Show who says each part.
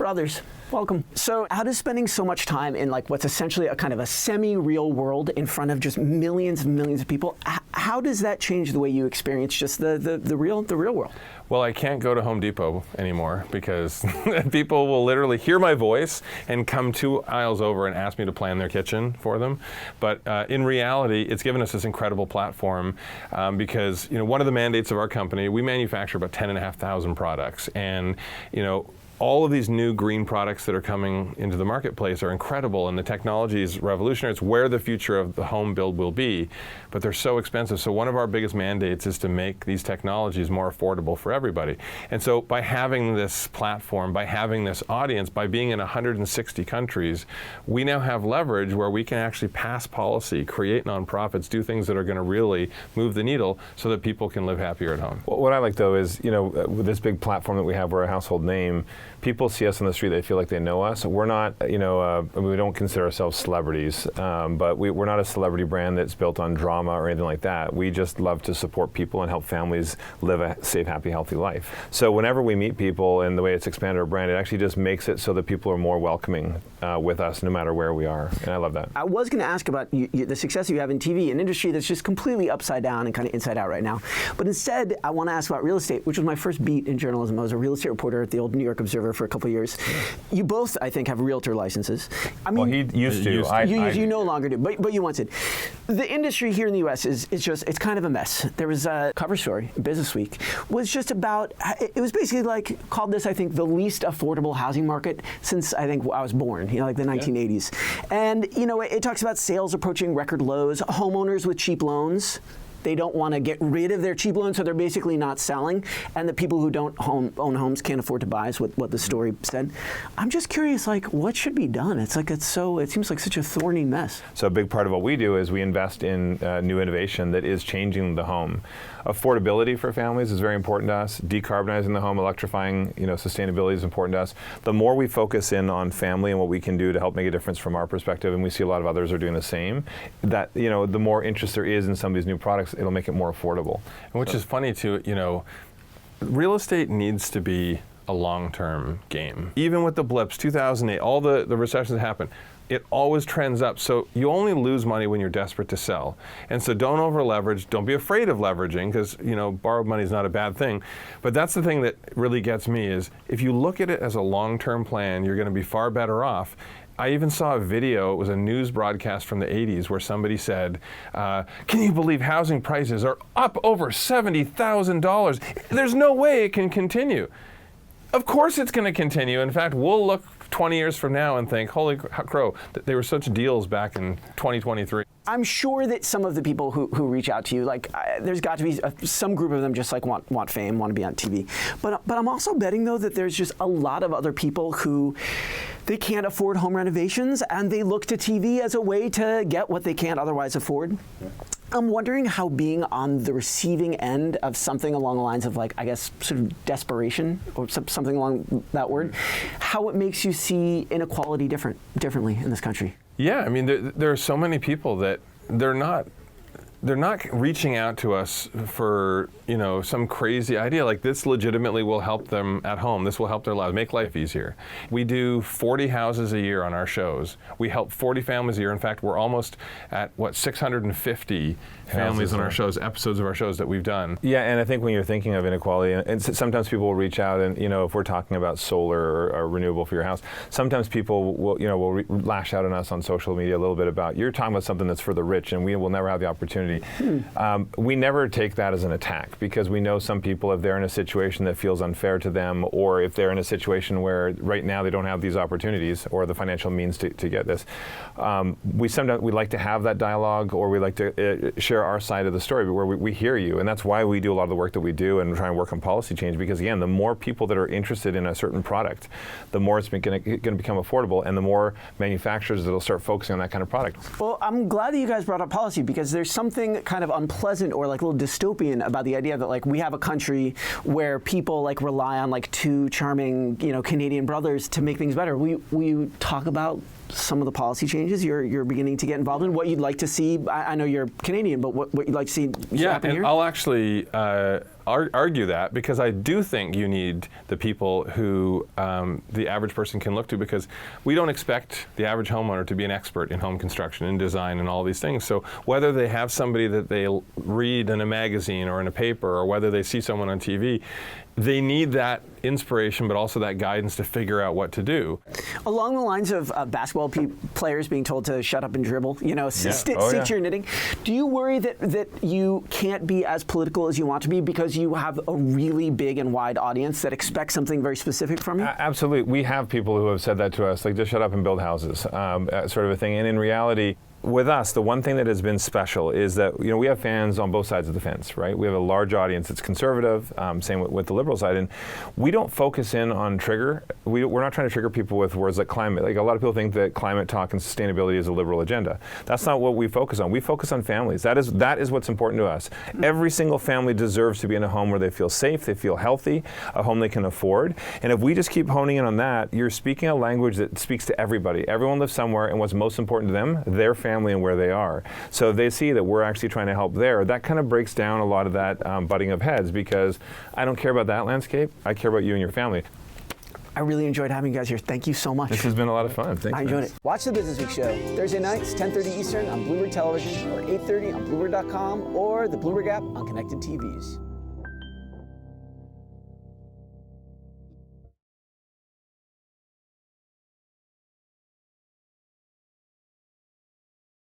Speaker 1: Brothers, welcome. So how does spending so much time in like what's essentially a kind of a semi-real world in front of just millions and millions of people, how does that change the way you experience just the real world?
Speaker 2: Well, I can't go to Home Depot anymore because people will literally hear my voice and come 2 aisles over and ask me to plan their kitchen for them. But in reality, it's given us this incredible platform because one of the mandates of our company, we manufacture about 10,500 products, and all of these new green products that are coming into the marketplace are incredible, and the technology is revolutionary. It's where the future of the home build will be, but they're so expensive. So one of our biggest mandates is to make these technologies more affordable for everybody. And so by having this platform, by having this audience, by being in 160 countries, we now have leverage where we can actually pass policy, create nonprofits, do things that are going to really move the needle so that people can live happier at home.
Speaker 3: What I like though is, with this big platform that we have, we're a household name. People see us on the street, they feel like they know us. We're not, we don't consider ourselves celebrities, but we're not a celebrity brand that's built on drama or anything like that. We just love to support people and help families live a safe, happy, healthy life. So whenever we meet people and the way it's expanded our brand, it actually just makes it so that people are more welcoming with us no matter where we are, and I love that.
Speaker 1: I was going to ask about the success you have in TV, an industry that's just completely upside down and kind of inside out right now. But instead, I want to ask about real estate, which was my first beat in journalism. I was a real estate reporter at the old New York Observer for a couple of years. You both, I think, have realtor licenses. I mean,
Speaker 3: well, he used to.
Speaker 1: You no longer do, but you once did. The industry here in the U.S. is just, it's kind of a mess. There was a cover story, Businessweek, was just about, it was basically like, called this, I think, the least affordable housing market since, I think, I was born, like the 1980s. And, it talks about sales approaching record lows, homeowners with cheap loans. They don't want to get rid of their cheap loans, so they're basically not selling. And the people who don't own homes can't afford to buy, is what the story said. I'm just curious, what should be done? It seems like such a thorny mess.
Speaker 3: So a big part of what we do is we invest in new innovation that is changing the home. Affordability for families is very important to us. Decarbonizing the home, electrifying, sustainability is important to us. The more we focus in on family and what we can do to help make a difference from our perspective, and we see a lot of others are doing the same, that, the more interest there is in some of these new products, it'll make it more affordable.
Speaker 2: And which is funny too, real estate needs to be a long-term game. Even with the blips, 2008, all the recessions that happened, it always trends up. So you only lose money when you're desperate to sell. And so don't over leverage, don't be afraid of leveraging, because borrowed money is not a bad thing. But that's the thing that really gets me is if you look at it as a long-term plan, you're going to be far better off. I even saw a video, it was a news broadcast from the 80s where somebody said, can you believe housing prices are up over $70,000? There's no way it can continue. Of course it's going to continue. In fact, we'll look 20 years from now and think, holy crow, they were such deals back in 2023.
Speaker 1: I'm sure that some of the people who reach out to you, there's got to be some group of them just want fame, want to be on TV. But I'm also betting, though, that there's just a lot of other people who they can't afford home renovations, and they look to TV as a way to get what they can't otherwise afford. I'm wondering how being on the receiving end of something along the lines of, I guess, sort of desperation, or something along that word, how it makes you see inequality differently in this country.
Speaker 2: Yeah, I mean, there are so many people that they're not reaching out to us for, some crazy idea. Like, this legitimately will help them at home. This will help their lives, make life easier. We do 40 houses a year on our shows. We help 40 families a year. In fact, we're almost at, 650 families on our shows, episodes of our shows that we've done.
Speaker 3: Yeah, and I think when you're thinking of inequality, and sometimes people will reach out and, if we're talking about solar or renewable for your house, sometimes people will lash out on us on social media a little bit about, you're talking about something that's for the rich, and we will never have the opportunity. We never take that as an attack, because we know some people, if they're in a situation that feels unfair to them, or if they're in a situation where right now they don't have these opportunities or the financial means to get this, we like to have that dialogue, or we like to share our side of the story where we hear you. And that's why we do a lot of the work that we do and try and work on policy change, because again, the more people that are interested in a certain product, the more it's going to become affordable, and the more manufacturers that'll start focusing on that kind of product.
Speaker 1: Well, I'm glad that you guys brought up policy, because there's something kind of unpleasant or a little dystopian about the idea that we have a country where people rely on two charming Canadian brothers to make things better. Will you talk about some of the policy changes you're beginning to get involved in? What you'd like to see? I know you're Canadian, but what you'd like to see happen here?
Speaker 2: I'll actually argue that, because I do think you need the people who the average person can look to, because we don't expect the average homeowner to be an expert in home construction and design and all these things. So whether they have somebody that they read in a magazine or in a paper, or whether they see someone on TV, they need that inspiration, but also that guidance to figure out what to do.
Speaker 1: Along the lines of basketball players being told to shut up and dribble, stick to your knitting, do you worry that you can't be as political as you want to be because you have a really big and wide audience that expects something very specific from you?
Speaker 3: Absolutely. We have people who have said that to us, like, just shut up and build houses, sort of a thing. And in reality, with us, the one thing that has been special is that we have fans on both sides of the fence, right? We have a large audience that's conservative, same with the liberal side, and we don't focus in on trigger. We're not trying to trigger people with words like climate. Like, a lot of people think that climate talk and sustainability is a liberal agenda. That's not what we focus on. We focus on families. That is what's important to us. Every single family deserves to be in a home where they feel safe, they feel healthy, a home they can afford. And if we just keep honing in on that, you're speaking a language that speaks to everybody. Everyone lives somewhere, and what's most important to them, their family and where they are. So they see that we're actually trying to help there. That kind of breaks down a lot of that butting of heads, because I don't care about that landscape. I care about you and your family.
Speaker 1: I really enjoyed having you guys here. Thank you so much.
Speaker 3: This has been a lot of fun. Thanks.
Speaker 1: I enjoyed it. Watch the Businessweek show Thursday nights, 10:30 Eastern on Bloomberg Television, or 8:30 on Bloomberg.com, or the Bloomberg app on connected TVs.